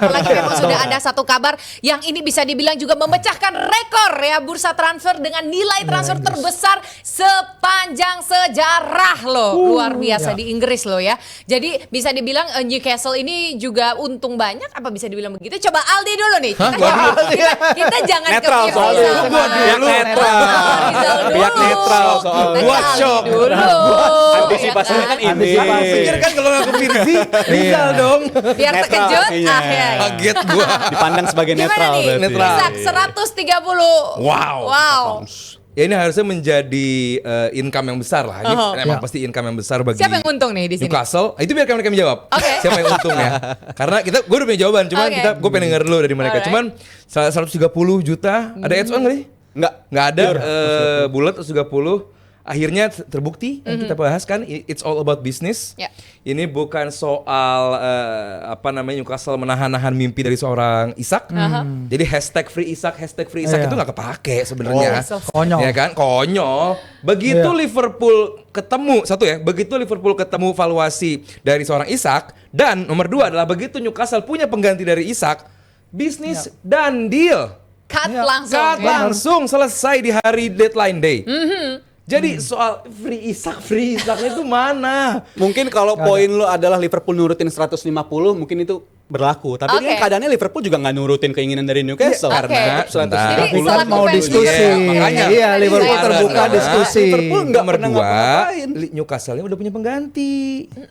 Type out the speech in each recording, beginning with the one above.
Apalagi memang sudah ada satu kabar yang ini bisa dibilang juga memecahkan rekor ya bursa transfer dengan nilai transfer terbesar sepanjang sejarah loh. Luar biasa di Inggris loh ya. Jadi bisa dibilang Newcastle ini juga untung banyak, apa bisa dibilang begitu? Coba Aldi dulu nih. Kita jangan netral ke soalnya. Rizal. Pihak netral. Pihak netral soalnya. Gua shock. Antisipasinya kan ini. Pikir kan kalau nggak ke Firzi, Rizal dong. Biar Netral terkejut. artinya. Ya. Kaget gua. Dipandang sebagai Gimana netral nih? berarti. Netral. Isak 130. Wow. Ya ini harusnya menjadi income yang besar lah. Ini emang pasti income yang besar bagi Siapa yang untung nih di sini? Newcastle. Itu biar mereka menjawab. Oke. Siapa yang untung ya? Karena gue udah punya jawaban. Cuman Oke. gue pengen denger dulu dari mereka. Alright. Cuman 130 juta. Ada ads on nggak nih? Nggak ada. Bulat 130. Akhirnya terbukti yang kita bahas kan, it's all about business. Ya. Ini bukan soal Newcastle menahan-nahan mimpi dari seorang Isak. Jadi #free Isak itu nggak kepake sebenarnya. Konyol. Ya kan, konyol. Begitu Liverpool ketemu begitu Liverpool ketemu valuasi dari seorang Isak, dan nomor 2 adalah begitu Newcastle punya pengganti dari Isak, bisnis dan deal. Cut Cut langsung selesai di hari deadline day. Jadi soal free Isak itu mana? Mungkin kalau poin lo adalah Liverpool nurutin 150, mungkin itu berlaku. Tapi Oke. kan keadaannya Liverpool juga nggak nurutin keinginan dari Newcastle. Iya, Karena oke. tetap 150. Jadi Tapi kan selaku mau fans diskusi. Liverpool, makanya. Iya, Liverpool Iya, terbuka karena diskusi. Liverpool nggak Nomor pernah 2, ngapa-ngapain. Newcastle udah punya pengganti.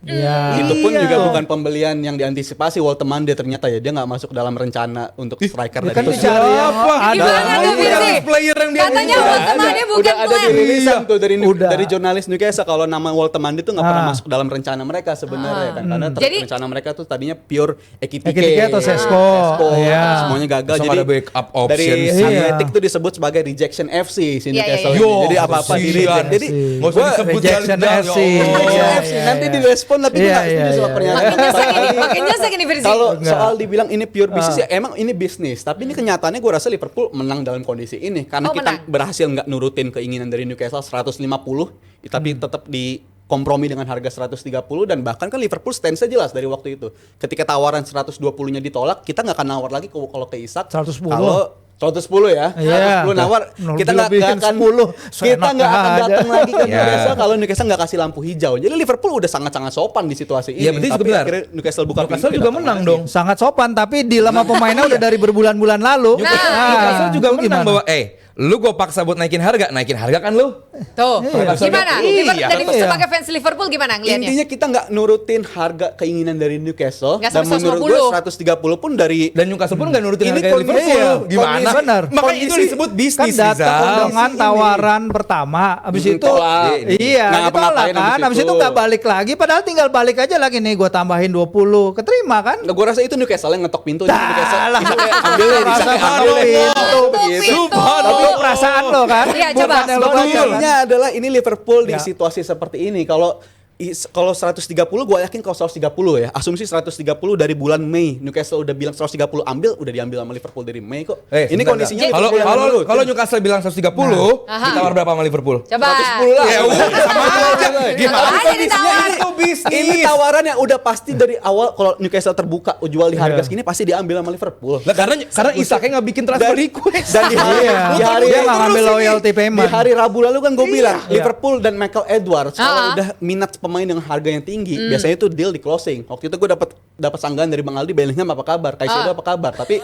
Iya. Itu pun juga bukan pembelian yang diantisipasi. Walter Mande ternyata ya dia nggak masuk dalam rencana untuk striker Kan tadi. dicari yang ada. Gimana tuh, Firzi? Player yang dia Katanya punya. Walter Mande bukan Udah ada plan. di rilisan tuh Udah. dari jurnalis Newcastle kalau nama Walter Mande tuh nggak pernah masuk dalam rencana mereka sebenarnya kan, karena Jadi- rencana mereka tuh tadinya pure Ekitike Ekitike atau Sesko. Iya. semuanya gagal. Terus Jadi ada backup dari options. Iya. Athletic tuh disebut sebagai rejection FC si Iya, Newcastle iya, ini. iya. Jadi apa-apa di Kasihan. reject. Jadi Nggak usah disebut Rejection jal-jal, FC. ya Allah. rejection Iya, FC iya, nanti iya. direspon tapi dia Iya, nggak setuju iya, sama iya. pernyataan. Makin nyesek ini Firzi. Kalau Enggak. soal dibilang ini pure bisnis ya emang ini bisnis, tapi ini kenyataannya gue rasa Liverpool menang dalam kondisi ini karena Oh, kita menang. berhasil nggak nurutin keinginan dari Newcastle 150 tapi tetap di kompromi dengan harga 130 dan bahkan kan Liverpool stance-nya jelas dari waktu itu. Ketika tawaran 120-nya ditolak, kita nggak akan nawar lagi kalau ke Isak. 110. Kalau 110 ya, Iya. 110 nawar, kita nggak Lebihin akan 10. kita nggak akan Seenaknya datang aja. lagi ke Ya. Newcastle kalau Newcastle nggak kasih lampu hijau. Jadi Liverpool udah sangat-sangat sopan di situasi ini. Iya, betul juga Tapi benar. akhirnya Newcastle buka Newcastle pintu, juga datang menang lagi. dong. Sangat sopan, tapi dilema pemainnya udah dari berbulan-bulan lalu. Newcastle juga itu menang gimana? bahwa lu gue paksa buat naikin harga kan lu? Tuh, gimana? Iya. Dari sebagai fans Liverpool gimana ngelihatnya? Intinya kita nggak nurutin harga keinginan dari Newcastle Nggak dan sampai menurut gue 130 pun dari Dan Newcastle pun nggak nurutin Ini harga kondisi- Liverpool. iya, Gimana? kondisi- benar. Makanya itu Kondisi- disebut Kan bisnis, datang Rizal. dengan Ini. tawaran pertama, abis itu Tolak. iya, Nggak ditolak ngapa-ngapain kan, abis abis itu. itu nggak balik lagi, padahal tinggal balik aja lagi nih, gue tambahin 20, keterima kan? gue rasa itu Newcastle yang ngetok pintu. Dah lah. Ambil deh, Perasaan ambil deh. lo Begitu. Tapi perasaan lo kan? Iya, Bukan coba. yang lo baca kan? Intinya adalah ini Liverpool di Ya. situasi seperti ini. Kalau 130 gue yakin kalau 130 ya. Asumsi 130 dari bulan Mei. Newcastle udah bilang 130 ambil, udah diambil sama Liverpool dari Mei kok. Ini sebentar, kondisinya kalau Liverpool yang kalau menurut. kalau Newcastle bilang 130, ditawar berapa sama Liverpool? Coba. 110 lah. Ya udah sama aja. Gimana Aja kondisinya ditawar. itu bisnis? Ini tawaran yang udah pasti dari awal kalau Newcastle terbuka jual di harga segini pasti diambil sama Liverpool. Lah karena Isaknya nggak bikin transfer request. Dan di hari, Iya. di hari Dia nggak ngambil loyalty di payment. hari Rabu lalu kan gue bilang Iya. Liverpool dan Michael Edwards kalau Ah. udah minat pemain dengan harga yang tinggi, biasanya itu deal di closing. Waktu itu gue dapat sanggahan dari Bang Aldi, Bellingham apa kabar, Caicedo apa kabar, tapi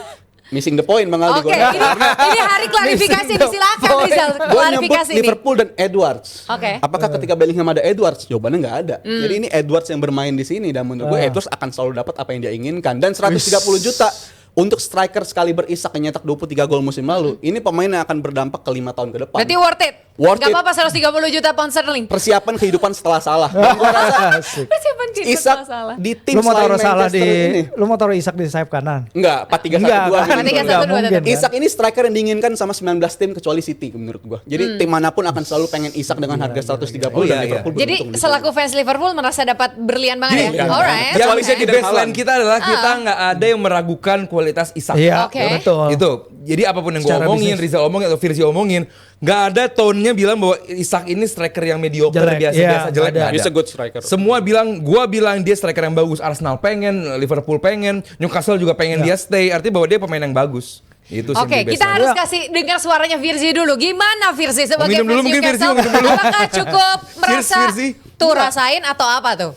missing the point Bang Aldi. Oke, ini hari klarifikasi silakan Rizal. Gue nyebut Klarifikasi ini. Liverpool dan Edwards. Oke. Apakah ketika Bellingham ada Edwards? Jawabannya nggak ada. Jadi ini Edwards yang bermain di sini dan menurut gue Edwards akan selalu dapat apa yang dia inginkan. Dan 130 juta untuk striker sekali berisak yang nyetak 23 gol musim lalu. Ini pemain yang akan berdampak ke 5 tahun ke depan. Berarti worth it. Worth Gak it. apa-apa 130 juta pound sterling. Persiapan kehidupan setelah salah. Dan gua rasa Persiapan kita Isak salah. di tim Lu mau selain taruh salah di, Manchester ini. lu mau taruh Isak di sayap kanan? Enggak, 4-3-1-2. Enggak, gitu. kan? 4-3-1-2 Enggak mungkin, tetap. kan? Isak ini striker yang diinginkan sama 19 tim kecuali City menurut gua. Jadi tim manapun akan selalu pengen Isak dengan harga 130 dan Iya, Liverpool Jadi beruntung di selaku fans Liverpool merasa dapat berlian banget ya. Iya. Alright. Yang Kecuali di City dan baseline Haaland. kita adalah kita nggak ada yang meragukan mentalitas Isak. Iya, Oke. betul. Itu. Jadi apapun yang gue Secara omongin, bisnis. Rizal omongin atau Virzi omongin, nggak ada tone-nya bilang bahwa Isak ini striker yang mediocre, Jelek. biasa-biasa, Iya, jelek. ada. Nggak ada. He's a good striker. Semua bilang, gua bilang dia striker yang bagus. Arsenal pengen, Liverpool pengen, Newcastle juga pengen dia stay. Artinya bahwa dia pemain yang bagus. Itu sih Oke, best kita one. harus Iya. kasih dengar suaranya Virzi dulu. Gimana Virzi sebagai minum dulu fans mungkin, Virzi, Newcastle? mau minum dulu. Apakah cukup merasa Virzi. tuh rasain atau apa tuh?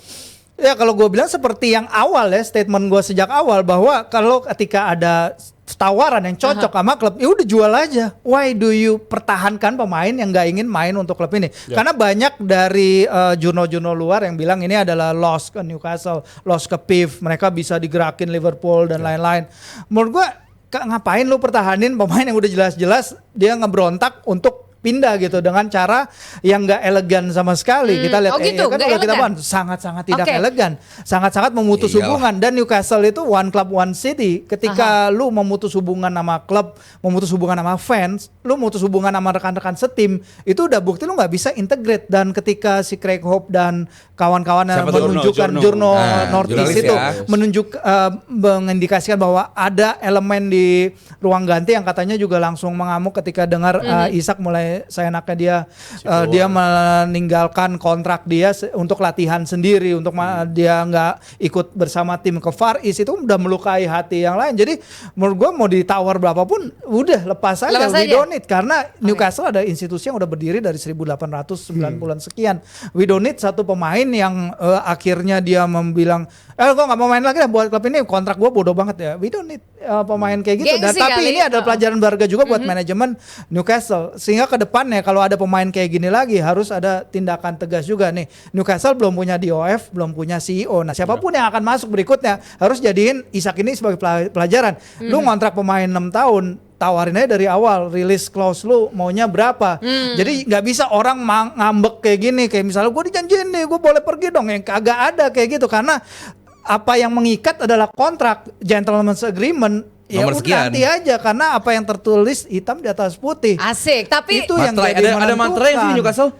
Ya kalau gue bilang seperti yang awal ya, statement gue sejak awal bahwa kalau ketika ada tawaran yang cocok sama klub, ya udah jual aja. Why do you pertahankan pemain yang nggak ingin main untuk klub ini? Karena banyak dari jurno-jurno luar yang bilang ini adalah loss ke Newcastle, loss ke PIF, mereka bisa digerakin Liverpool dan lain-lain. Menurut gue ngapain lu pertahanin pemain yang udah jelas-jelas dia ngebrontak untuk pindah gitu dengan cara yang nggak elegan sama sekali. Kita lihat oh gitu, kan nggak kalau kita elegan. bahas, sangat-sangat tidak Oke. elegan, sangat-sangat memutus Ya iyalah. hubungan. Dan Newcastle itu one club one city. Ketika lu memutus hubungan sama klub, memutus hubungan sama fans, lu memutus hubungan sama rekan-rekan setim, itu udah bukti lu nggak bisa integrate. Dan ketika si Craig Hope dan kawan-kawannya Siapa tuh? menunjukkan Jurno. jurno Nah, Northeast jurnalis itu ya. mengindikasikan bahwa ada elemen di ruang ganti yang katanya juga langsung mengamuk ketika dengar Isak mulai seenaknya dia meninggalkan kontrak dia untuk latihan sendiri, untuk dia nggak ikut bersama tim ke Far East, itu udah melukai hati yang lain. Jadi menurut gue mau ditawar berapapun udah lepas aja, Lepas we aja. don't need. Karena Newcastle ada institusi yang udah berdiri dari 1890-an sekian. We don't need satu pemain yang akhirnya dia bilang gue nggak mau main lagi dah buat klub ini, kontrak gue bodoh banget ya. We don't need pemain kayak gitu. Dan Gengsi tapi kali. ini adalah pelajaran berharga juga buat manajemen Newcastle, sehingga ke depannya kalau ada pemain kayak gini lagi harus ada tindakan tegas juga nih. Newcastle belum punya DOF, belum punya CEO. Nah siapapun yang akan masuk berikutnya harus jadiin Isak ini sebagai pelajaran. Lu ngontrak pemain 6 tahun, tawarin aja dari awal, release clause lu maunya berapa. Jadi nggak bisa orang ngambek kayak gini, kayak misalnya gue dijanjiin nih gue boleh pergi dong, yang kagak ada kayak gitu. Karena apa yang mengikat adalah kontrak, gentleman's agreement. Ya Nomor udah sekian. nanti aja, karena apa yang tertulis hitam di atas putih. Asik, tapi Itu yang Materai. jadi Ada materai menentukan. sih Newcastle?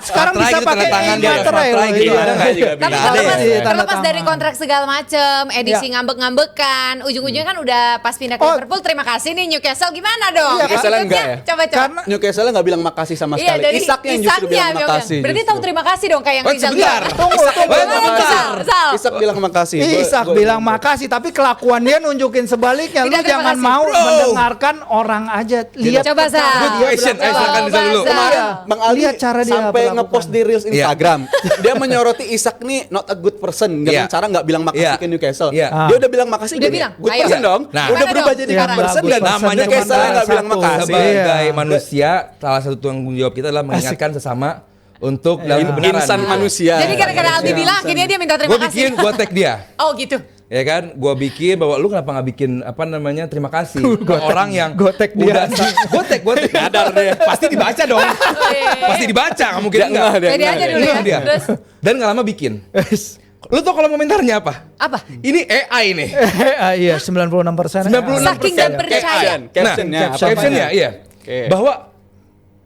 Sekarang Materai bisa gitu, pakai tanda tangan dia, materai materai loh, gitu, iya. ada nggak juga? Tapi Nggak terlepas, ada ya? Tanda terlepas dari tangan. kontrak segala macem, edisi Ya. ngambek-ngambekan, ujung-ujungnya kan udah pas pindah ke Oh. Liverpool, terima kasih nih Newcastle, gimana dong? Iya, Newcastle Attitude-nya? enggak ya? Coba-coba. Karena Newcastle nggak bilang makasih sama Iya, sekali. dari Isaknya yang justru bilang bilang. makasih. Berarti justru. tahu terima kasih dong kayak yang Oh, Rizal sebentar. bilang. Tunggu, Isak, tunggu, Gimana, tunggu. Sal? Sal. Isak bilang makasih. Isak bilang makasih, tapi kelakuan dia nunjukin sebaliknya. Lu Tidak, terima jangan kasih. mau Bro. mendengarkan orang aja. Lihat Coba, Sal. Good question. Ayo, silakan Rizal dulu. Kemarin Bang Ali Lihat cara dia sampai perlakukan. ngepost di reels Instagram, dia menyoroti Isak nih not a good person dengan Iya. cara nggak bilang makasih Iya. ke Newcastle. Iya. Dia udah bilang makasih, Udah jadi bilang, good ayo. person dong. Nah. Udah Gimana berubah dong jadi Iya, good person bagus. dan Namanya Newcastle cuma nggak bilang satu. makasih. Sebagai Iya. manusia, salah satu tanggung jawab kita adalah mengingatkan sesama untuk dalam kebenaran. Insan manusia. Jadi gara-gara Aldi Iya. bilang, akhirnya dia minta terima Gue kasih. bikin, gue tag dia. Oh gitu. Ya kan, gue bikin bahwa lu kenapa nggak bikin apa namanya terima kasih ke orang yang gua tag dia. gue tag sadar deh, pasti dibaca dong, pasti dibaca, nggak mungkin Dia enggak. nggak, dia Pede nggak, aja dia dulu ya. Itu dia. Terus Dan nggak lama bikin. Lu tau kalau komentarnya apa? apa? Ini AI nih. Iya, 96%. 96%. Saking gak percaya. Captionnya. Nah, apa captionnya namanya? iya. Oke. Bahwa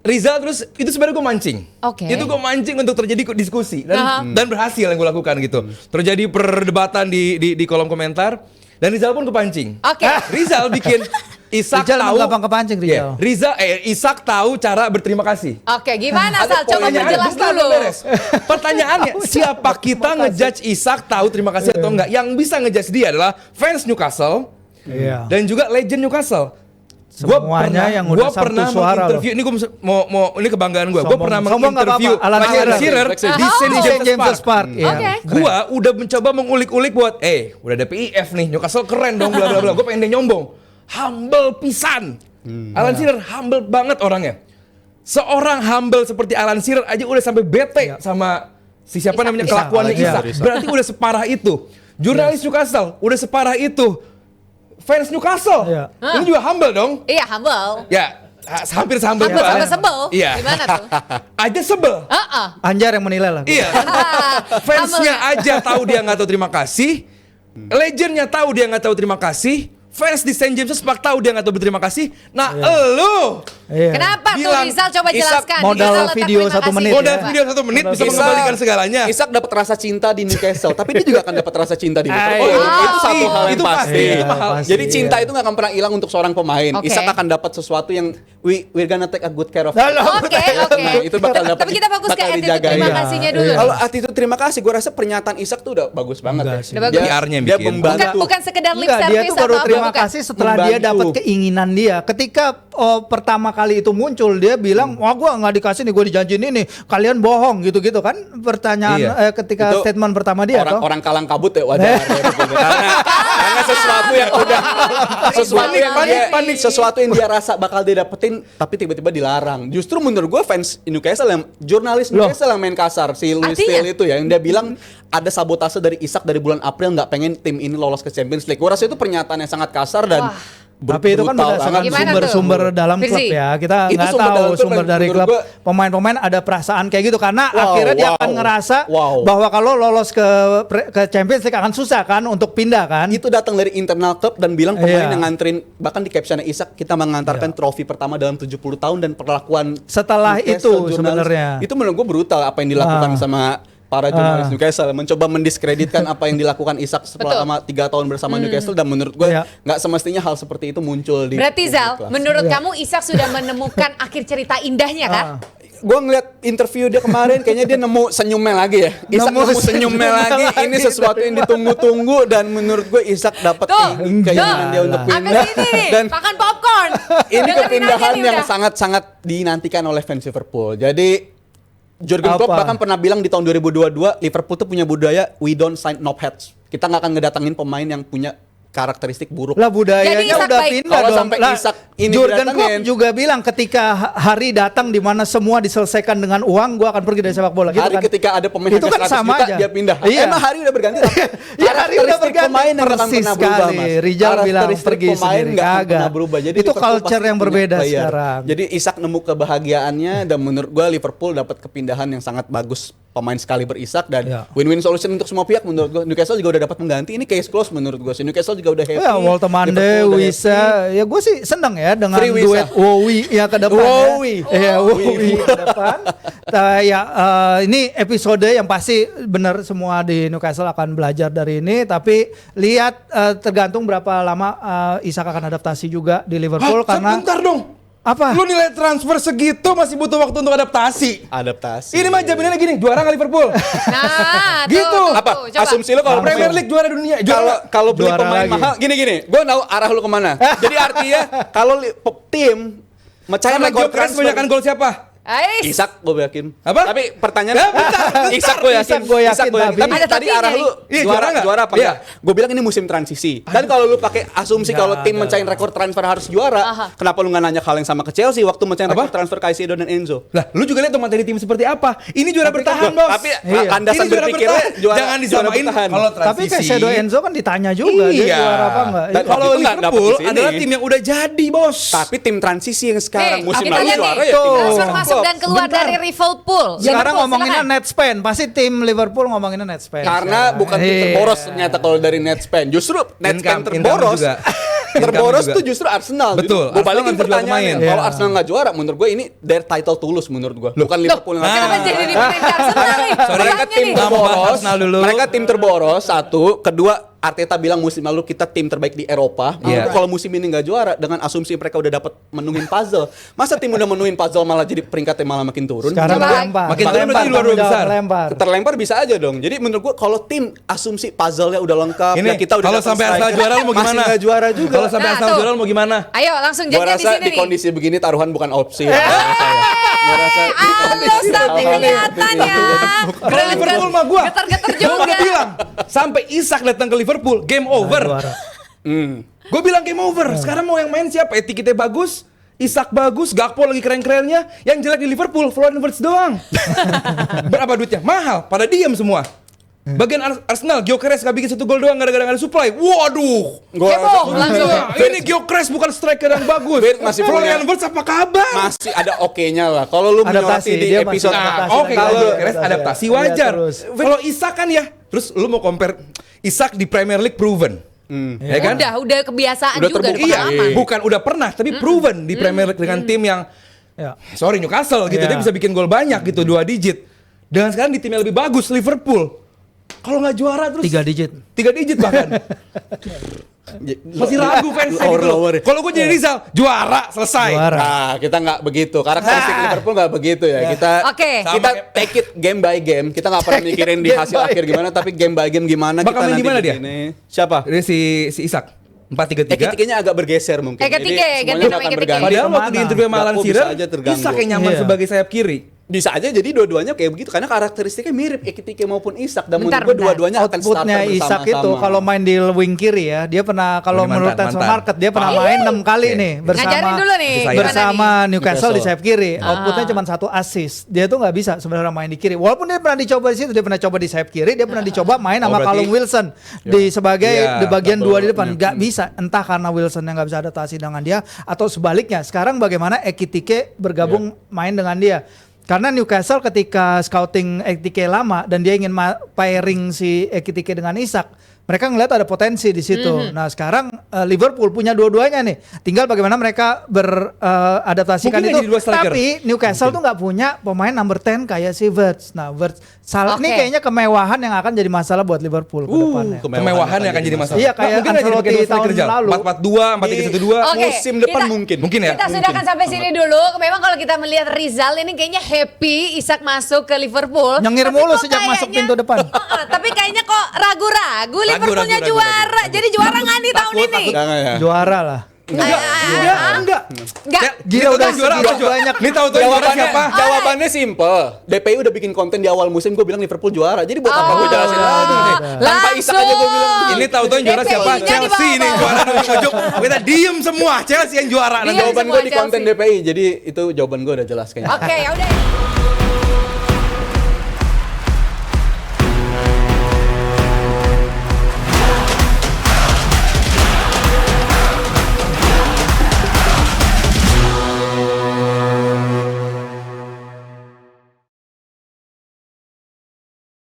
Rizal terus itu sebenarnya gue mancing. Oke. Itu gue mancing untuk terjadi diskusi Aha. dan berhasil yang gue lakukan gitu. Terjadi perdebatan di kolom komentar dan Rizal pun kepancing. Oke. Rizal bikin Isak Rizal tahu emang gampang kepancing, Rizal. Isak tahu cara berterima kasih. Oke, gimana Ada Sal? Coba poinnya. perjelas Bentar, dulu. beres. Pertanyaannya, siapa kita ngejudge Isak tahu terima kasih atau enggak? Yang bisa ngejudge dia adalah fans Newcastle Iya. dan juga legend Newcastle. Semuanya yang udah gua satu pernah suara menginterview, ini gue mau ini kebanggaan gue. Gue Sombong. pernah Sombong nggak menginterview apa-apa. Alan Shearer. di St. Di St. James's Park. Iya. Oke. Gua udah mencoba mengulik-ulik buat, udah ada PIF nih, Newcastle keren dong, bla bla bla. Gue pengen dia nyombong, humble pisan. Alan Shearer humble banget orangnya. Seorang humble seperti Alan Shearer aja udah sampai bete sama si siapa Isak. namanya Isak. kelakuannya Iya. Isak. Berarti udah separah itu. Jurnalis Newcastle udah separah itu. Fans Newcastle Iya. ini juga humble dong. Iya, humble. Ya, hampir sehumble Humble gua. sampai sebel. Iya. Gimana tuh? Aja sebel. Heeh. Anjar yang menilai lah. Iya. Fansnya aja tahu dia nggak tahu terima kasih. Legendnya tahu dia nggak tahu terima kasih. Fans di St. James Park tahu dia nggak tahu berterima kasih. Nah, elu Iya. Kenapa tuh Bilang, Rizal coba Isak jelaskan? modal Rizal letak video terima 1 kasih. menit modal ya. video 1 menit bisa Isak- mengembalikan segalanya. Isak dapat rasa cinta di Newcastle, tapi dia juga akan dapat rasa cinta di Liverpool. Iya. Itu satu hal yang Itu pasti. pasti, itu mahal. Pasti, Jadi cinta iya. itu nggak akan pernah hilang untuk seorang pemain. Oke. Isak akan dapat sesuatu yang we're gonna take a good care of. Oke. Nah, itu bakal dapat. Tapi kita fokus ke bakal attitude dijagain. terima Iya. kasihnya dulu. Iya. Kalau attitude terima kasih, gue rasa pernyataan Isak tuh udah bagus banget Enggak ya. sih. Udah bagus. PR-nya Dia bikin. membantu. Bukan sekedar lip Enggak, dia service tuh baru atau apa, terima bukan. kasih setelah dia Membantu. dapat keinginan dia. Ketika pertama kali itu muncul, dia bilang, wah gua nggak dikasih nih, gue dijanjiin ini, kalian bohong gitu-gitu kan pertanyaan Iya. ketika Itu statement pertama dia. toh. orang kalang kabut ya wajar. karena sesuatu yang udah sesuatu yang dia rasa bakal dia dapetin tapi tiba-tiba dilarang. Justru menurut gue fans Newcastle yang jurnalis Loh. Newcastle yang main kasar si Louis Artinya? Steele itu ya yang dia bilang ada sabotase dari Isak dari bulan April nggak pengen tim ini lolos ke Champions League. Gue rasa itu pernyataan yang sangat kasar dan Wah. Tapi itu kan brutal berdasarkan banget. Gimana sumber-sumber tuh? dalam klub Firzi? ya. Kita Itu nggak sumber dalam tahu klub sumber yang dari menurut klub. gua- Pemain-pemain ada perasaan kayak gitu karena Wow, akhirnya dia wow. akan ngerasa Wow. bahwa kalau lolos ke Champions League akan susah kan untuk pindah kan. Itu datang dari internal klub dan bilang pemain Iya. yang nganterin bahkan di captionnya Isak kita mengantarkan trofi pertama dalam 70 tahun dan perlakuan Setelah Newcastle itu jurnalis. sebenarnya. Itu menurut gue brutal apa yang dilakukan sama para jurnalis Newcastle mencoba mendiskreditkan apa yang dilakukan Isak selama 3 tahun bersama Newcastle dan menurut gue Iya. nggak semestinya hal seperti itu muncul di Berarti publik Zal, lah. menurut Iya. kamu Isak sudah menemukan akhir cerita indahnya kan? Gue ngeliat interview dia kemarin kayaknya dia nemu senyumnya lagi ya. Isak Nemu nemu senyumnya lagi. Ini sesuatu yang ditunggu-tunggu dan menurut gue Isak dapat Tuh, keinginan dia untuk Sampai pindah sini nih, dan makan popcorn. ini Dengerin kepindahan aja nih yang udah. sangat-sangat dinantikan oleh fans Liverpool. Jadi Jurgen Klopp Apa? bahkan pernah bilang di tahun 2022 Liverpool tuh punya budaya we don't sign knobheads. Kita nggak akan ngedatangin pemain yang punya karakteristik buruk. Lah budayanya Jadi Isak udah baik. pindah Kalau dong. sampai Lah, Isak ini Jurgen didatengin. Klopp juga bilang ketika hari datang di mana semua diselesaikan dengan uang, gua akan pergi dari sepak bola. Gitu Hari kan. ketika ada pemain Itu harga kan 100 sama juta aja. dia pindah. Iya. Emang hari udah berganti tapi Iya, hari udah karakteristik berganti. pemain nggak akan Persis pernah berubah, sekali. Mas. Rijal bilang Karakteristik pergi pemain sendiri, nggak akan kagak. pernah berubah. Jadi Itu Liverpool culture pasti yang punya berbeda player. sekarang. Jadi Isak nemu kebahagiaannya dan menurut gua Liverpool dapat kepindahan yang sangat bagus pemain sekali berisak dan Ya. win-win solution untuk semua pihak menurut gua. Newcastle juga udah dapat mengganti. Ini case close menurut gua. Si Newcastle juga udah happy. Ya, Walter Mande, Liverpool udah Wisa, ya gue sih seneng ya dengan Free Wisa. duet Wowi ya ke depan. Wowi. Ya, Wowi ke depan. Ini episode yang pasti benar semua di Newcastle akan belajar dari ini. Tapi lihat tergantung berapa lama Isak akan adaptasi juga di Liverpool karena Sebentar dong. apa? Lu nilai transfer segitu masih butuh waktu untuk adaptasi. adaptasi. Ini mah jaminannya gini, juara nggak Liverpool? Nah, Gitu. tuh, Apa? coba. Asumsi lo kalau Premier League juara dunia. Kalau beli Juara pemain lagi. mahal gini, gue tahu arah lu kemana. Jadi artinya kalau tim mecahin Sama rekor Gyökeres transfer banyakan gol siapa? Ais. Isak gue yakin. Apa? Tapi pertanyaan Ya, bentar. Isak gue yakin. Isak gua yakin, tapi- Tapi Ada tadi tapinya arah nih. lu Iya, juara nggak? juara apa Iya. enggak? Gue bilang ini musim transisi. Dan kalau lu pakai asumsi kalau tim mencahin rekor transfer harus juara, Aha. kenapa lu nggak nanya hal yang sama ke Chelsea waktu mencahin Apa? rekor transfer Caicedo dan Enzo? Lah, lu juga lihat dong materi tim seperti apa. Ini juara bertahan, Bos. Tapi Iya. landasan Ini juara berpikirnya bertahan. juara Jangan juara disamain bertahan. kalau Tapi kayak transisi. Shadow Enzo kan ditanya juga dia Iya. juara apa enggak. Dan Iya. Kalau waktu itu nggak dapet Liverpool di sini. adalah tim yang udah jadi, Bos. Tapi tim transisi yang sekarang Nih, musim kita lalu lihat juara nih, ya tim transfer Klopp. masuk dan keluar Sebentar. dari Liverpool. Sekarang Liverpool, ngomonginnya silakan. net spend, pasti tim Liverpool ngomonginnya net spend. Karena sekarang. bukan tim Iya. terboros ternyata kalau dari net spend. Justru net spend Income terboros. juga. Terboros Income tuh juga. justru Arsenal. Betul, Gue Arsenal balikin nggak bisa jual pertanyaannya. pemain. Kalau Iya. Arsenal nggak juara, menurut gue ini their title tulus menurut gue. Bukan Liverpool yang nggak Kenapa juara. jadi dibikin ke Arsenal nih? Mereka Pertanyaannya tim nih. Nggak mau bahas terboros. Arsenal dulu. Mereka tim terboros satu, kedua Arteta bilang musim lalu kita tim terbaik di Eropa. Iya. Kalau musim ini nggak juara dengan asumsi mereka udah dapat menuhin puzzle. Masa tim udah menuhin puzzle malah jadi peringkatnya malah makin turun? Sekarang Coba. lempar. Makin turun berarti luar tanggung jawab besar. Lempar. Terlempar bisa aja dong. Jadi menurut gua kalau tim asumsi puzzle-nya udah lengkap, Ini ya kita udah kalau dapat sampai Arsenal striker, juara lu mau masih gimana? nggak juara juga. Kalau sampai Nah, Arsenal tuh. juara lu mau gimana? Ayo langsung Gua jajan di rasa sini di nih. kondisi begini taruhan bukan opsi. Gua rasa Halus tapi kelihatan ya. Kalau Liverpool mah gua. Getar-getar Gua juga. udah bilang sampai Isak datang ke Liverpool, game over. Juara. Gue bilang game over. Sekarang mau yang main siapa? Etiketnya bagus, Isak bagus, Gakpo lagi keren-kerennya. Yang jelek di Liverpool, Florian Wirtz doang. Berapa duitnya? Mahal. Pada diem semua. Bagian Arsenal, Gyökeres gak bikin 1 gol doang gara-gara gak ada supply. Waduh. gua Heboh langsung. Ini Gyökeres bukan striker yang bagus. Wirtz masih Florian punya- Wirtz apa kabar? masih ada oke-nya lah. Kalau lu menyoroti Adaptasi, di dia masih episode adaptasi. Oke, lagi, kalau lanjut. Gyökeres adaptasi Iya, wajar. terus. Kalau Isak kan ya, terus lu mau compare Isak di Premier League proven. Ya kan? Udah kebiasaan Udah juga, terbukti. udah Iya, pengalaman. bukan udah pernah, tapi proven di Premier League dengan tim yang Ya. sorry Newcastle gitu, Iya. dia bisa bikin gol banyak gitu 2 digit. Dan sekarang di tim yang lebih bagus Liverpool. Kalau nggak juara terus 3 digit. 3 digit bahkan. Masih ragu fansnya gitu. Lower. Kalau gue jadi Rizal, juara selesai. Juara. Nah, kita nggak begitu. Karakteristik Liverpool nggak begitu ya. Kita Oke. kita Sama take it game by game. Kita nggak pernah mikirin di Game hasil by akhir gimana, tapi game by game gimana Bakal main kita di nanti mana dia? begini. Siapa? Ini si Isak 4-3-3. Ekit-ekitnya agak bergeser mungkin. Ekit-tiga, Jadi ganti semuanya nama akan ekit-tiga. berganti. Padahal waktu di Kemana? interview sama Alan Gakpo Shearer, bisa aja terganggu. Isak yang nyaman Iya. sebagai sayap kiri. Bisa aja jadi dua-duanya kayak begitu karena karakteristiknya mirip Ekitike maupun Isak dan Bentar, menurut gue bentar. dua-duanya akan starter Outputnya Isak bersama-sama. itu kalau main di wing kiri ya, dia pernah kalau Mantan, menurut transfer mantan. market dia pernah Oh. main 6 kali Oke. nih bersama Ngajarin dulu nih. Itu saya. gimana bersama nih? Newcastle di sayap kiri. Ah. Outputnya cuma 1 assist. Dia tuh nggak bisa sebenarnya main di kiri. Walaupun dia pernah dicoba di situ, dia pernah coba di sayap kiri, dia pernah dicoba main sama berarti- Callum Wilson di sebagai Iya, di bagian double. 2 di depan. Nggak bisa, entah karena Wilson yang nggak bisa adaptasi dengan dia atau sebaliknya. Sekarang bagaimana Ekitike bergabung main dengan dia. Karena Newcastle ketika scouting Ekitike lama dan dia ingin pairing si Ekitike dengan Isak, mereka ngeliat ada potensi di situ. Nah sekarang Liverpool punya dua-duanya nih. Tinggal bagaimana mereka beradaptasikan Mungkin itu. jadi dua striker. Tapi Newcastle tuh nggak punya pemain number 10 kayak si Wirtz. Nah Wirtz ini Oke. kayaknya kemewahan yang akan jadi masalah buat Liverpool ke depannya. Kemewahan yang akan jadi masalah. Iya, kayak mungkin aja Ancelotti dipakai dua striker tahun Jal. lalu. 4-4-2, 4-3-1-2. Oke, Musim depan kita- mungkin. Mungkin ya. Kita sudahkan sampai sini dulu. Memang kalau kita melihat Rizal ini kayaknya happy Isak masuk ke Liverpool. Nyengir Tapi mulu kok sejak masuk kayaknya- pintu depan. Tapi kayaknya kok ragu-ragu Liverpoolnya ragu, juara. Jadi juara nggak nih tahun ini? Jangan ya. Juara lah. Enggak. Enggak. Gila udah juara apa segitu banyak. Ini tahu-tahu juara Jawabannya, siapa? jawabannya simple. DPI udah bikin konten di awal musim, gue bilang Liverpool juara. Jadi buat apa gue jelasin lagi nih? Tanpa Isak aja gue bilang. Ini tahu-tahu yang juara siapa? DPI-nya Chelsea di nih bawah. juara nomor pojok. Kita diem semua. Chelsea yang juara. Diam Jawaban semua gue di konten Chelsea. DPI, jadi itu jawaban gue udah jelas kayaknya. Oke, ya udah.